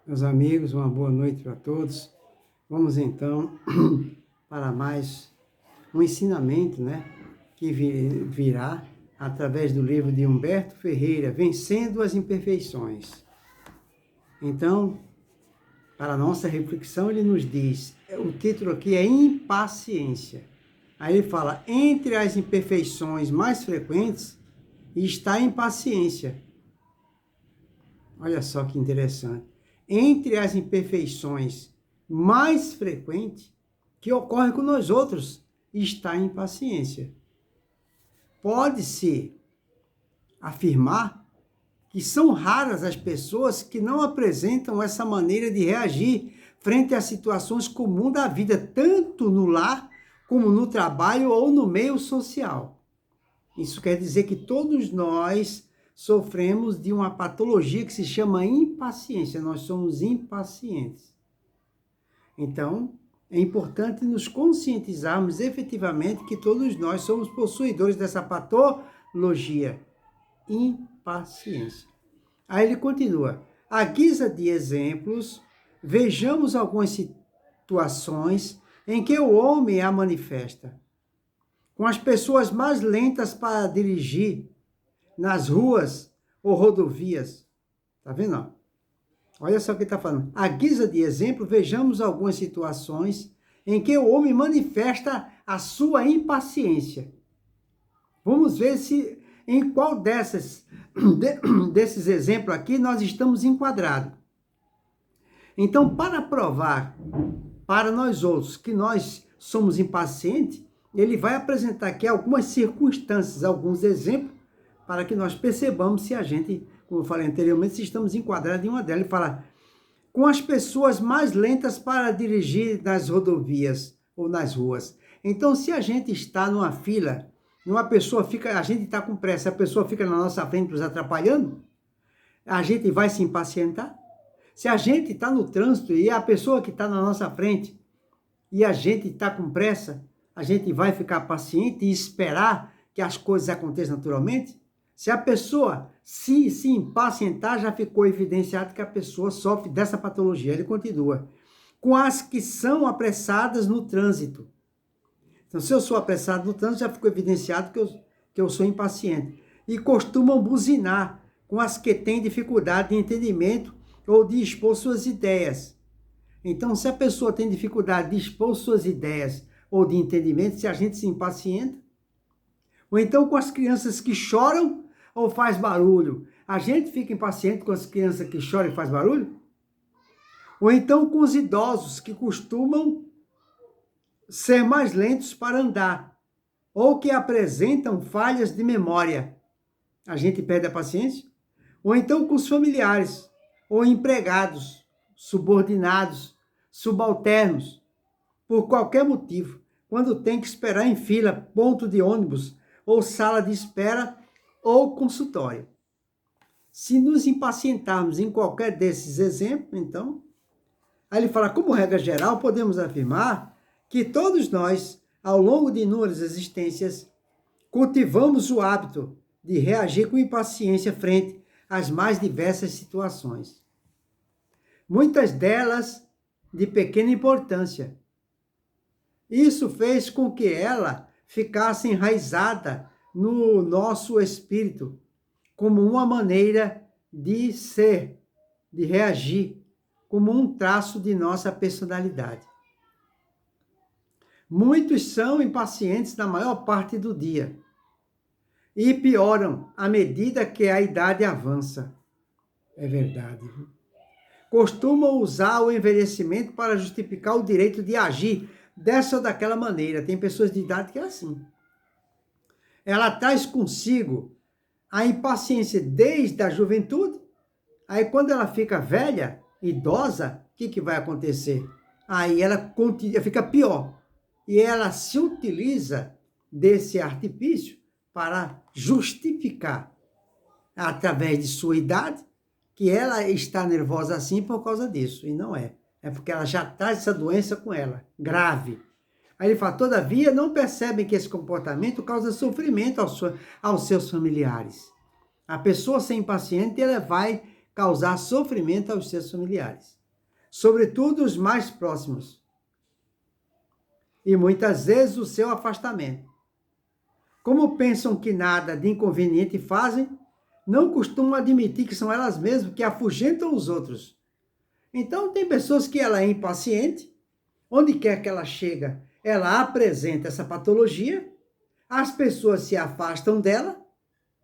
Meus amigos, uma boa noite para todos. Vamos então para mais um ensinamento, que virá através do livro de Humberto Ferreira, Vencendo as Imperfeições. Então, para a nossa reflexão, ele nos diz, o título aqui é Impaciência. Aí ele fala, entre as imperfeições mais frequentes está a impaciência. Olha só que interessante. Entre as imperfeições mais frequentes que ocorrem com nós outros está a impaciência. Pode-se afirmar que são raras as pessoas que não apresentam essa maneira de reagir frente às situações comuns da vida, tanto no lar como no trabalho ou no meio social. Isso quer dizer que todos nós sofremos de uma patologia que se chama impaciência. Nós somos impacientes. Então, é importante nos conscientizarmos efetivamente que todos nós somos possuidores dessa patologia, impaciência. Aí ele continua. À guisa de exemplos, vejamos algumas situações em que o homem a manifesta. Com as pessoas mais lentas para dirigir, nas ruas ou rodovias. Tá vendo? Olha só o que está falando. À guisa de exemplo, vejamos algumas situações em que o homem manifesta a sua impaciência. Vamos ver se em qual desses exemplos aqui nós estamos enquadrados. Então, para provar para nós outros que nós somos impacientes, ele vai apresentar aqui algumas circunstâncias, alguns exemplos, para que nós percebamos se a gente, como eu falei anteriormente, se estamos enquadrados em uma delas. Ele fala, com as pessoas mais lentas para dirigir nas rodovias ou nas ruas. Então, se a gente está numa fila, a gente está com pressa, a pessoa fica na nossa frente nos atrapalhando, a gente vai se impacientar? Se a gente está no trânsito e a pessoa que está na nossa frente e a gente está com pressa, a gente vai ficar paciente e esperar que as coisas aconteçam naturalmente? Se a pessoa se impacientar, já ficou evidenciado que a pessoa sofre dessa patologia. Ele continua. Com as que são apressadas no trânsito. Então, se eu sou apressado no trânsito, já ficou evidenciado que eu sou impaciente. E costumam buzinar com as que têm dificuldade de entendimento ou de expor suas ideias. Então, se a pessoa tem dificuldade de expor suas ideias ou de entendimento, se a gente se impacienta, ou então com as crianças que choram ou faz barulho. A gente fica impaciente com as crianças que choram e faz barulho? Ou então com os idosos que costumam ser mais lentos para andar, ou que apresentam falhas de memória. A gente perde a paciência? Ou então com os familiares, ou empregados, subordinados, subalternos, por qualquer motivo, quando tem que esperar em fila, ponto de ônibus, ou sala de espera, ou consultório. Se nos impacientarmos em qualquer desses exemplos, então, aí ele fala, como regra geral, podemos afirmar que todos nós, ao longo de inúmeras existências, cultivamos o hábito de reagir com impaciência frente às mais diversas situações. Muitas delas de pequena importância. Isso fez com que ela ficasse enraizada no nosso espírito, como uma maneira de ser, de reagir, como um traço de nossa personalidade. Muitos são impacientes na maior parte do dia e pioram à medida que a idade avança. É verdade. Costumam usar o envelhecimento para justificar o direito de agir dessa ou daquela maneira. Tem pessoas de idade que é assim. Ela traz consigo a impaciência desde a juventude. Aí quando ela fica velha, idosa, o que vai acontecer? Aí ela fica pior. E ela se utiliza desse artifício para justificar, através de sua idade, que ela está nervosa assim por causa disso. E não é. É porque ela já traz essa doença com ela, grave. Aí ele fala, todavia, não percebem que esse comportamento causa sofrimento aos seus familiares. A pessoa ser impaciente, ela vai causar sofrimento aos seus familiares. sobretudo os mais próximos. E muitas vezes o seu afastamento. Como pensam que nada de inconveniente fazem, não costumam admitir que são elas mesmas que afugentam os outros. Então, tem pessoas que ela é impaciente, onde quer que ela chega, ela apresenta essa patologia, as pessoas se afastam dela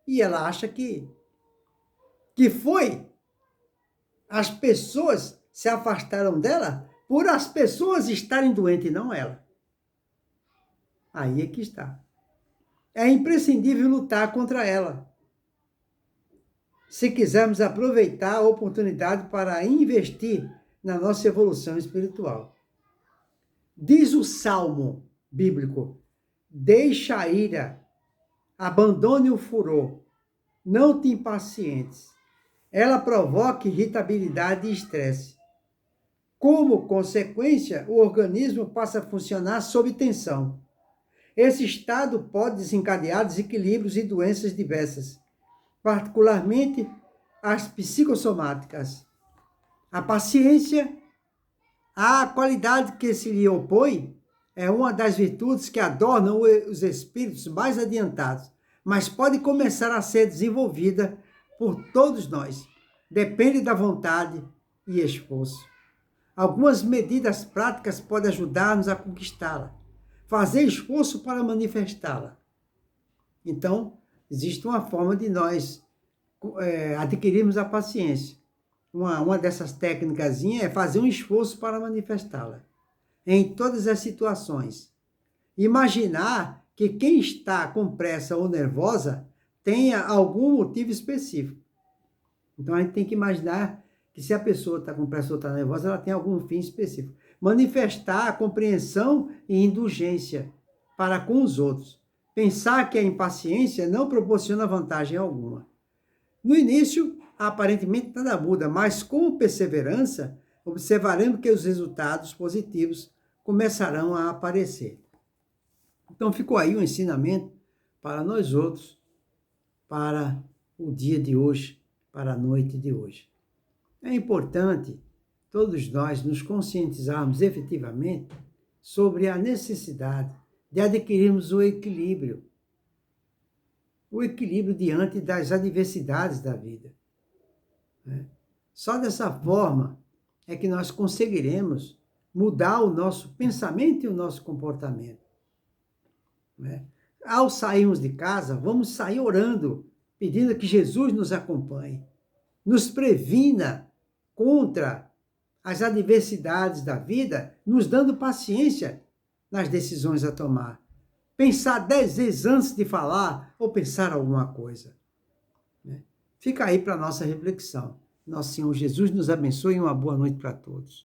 e ela acha que foi. As pessoas se afastaram dela por as pessoas estarem doentes e não ela. Aí é que está. É imprescindível lutar contra ela, se quisermos aproveitar a oportunidade para investir na nossa evolução espiritual. Diz o Salmo bíblico: deixa a ira, abandone o furor, não te impacientes. Ela provoca irritabilidade e estresse. Como consequência, o organismo passa a funcionar sob tensão. Esse estado pode desencadear desequilíbrios e doenças diversas, particularmente as psicossomáticas. A paciência, a qualidade que se lhe opõe, é uma das virtudes que adornam os espíritos mais adiantados, mas pode começar a ser desenvolvida por todos nós. Depende da vontade e esforço. Algumas medidas práticas podem ajudar-nos a conquistá-la. Fazer esforço para manifestá-la. Então, existe uma forma de nós adquirirmos a paciência. Uma dessas técnicas é fazer um esforço para manifestá-la. Em todas as situações. Imaginar que quem está com pressa ou nervosa tenha algum motivo específico. Então, a gente tem que imaginar que se a pessoa está com pressa ou está nervosa, ela tem algum fim específico. Manifestar a compreensão e indulgência para com os outros. Pensar que a impaciência não proporciona vantagem alguma. No início, aparentemente nada muda, mas com perseverança, observaremos que os resultados positivos começarão a aparecer. Então, ficou aí um ensinamento para nós outros, para o dia de hoje, para a noite de hoje. É importante todos nós nos conscientizarmos efetivamente sobre a necessidade de adquirirmos o equilíbrio diante das adversidades da vida. Só dessa forma é que nós conseguiremos mudar o nosso pensamento e o nosso comportamento. Ao sairmos de casa, vamos sair orando, pedindo que Jesus nos acompanhe, nos previna contra as adversidades da vida, nos dando paciência nas decisões a tomar. Pensar 10 vezes antes de falar ou pensar alguma coisa. Fica aí para a nossa reflexão. Nosso Senhor Jesus nos abençoe e uma boa noite para todos.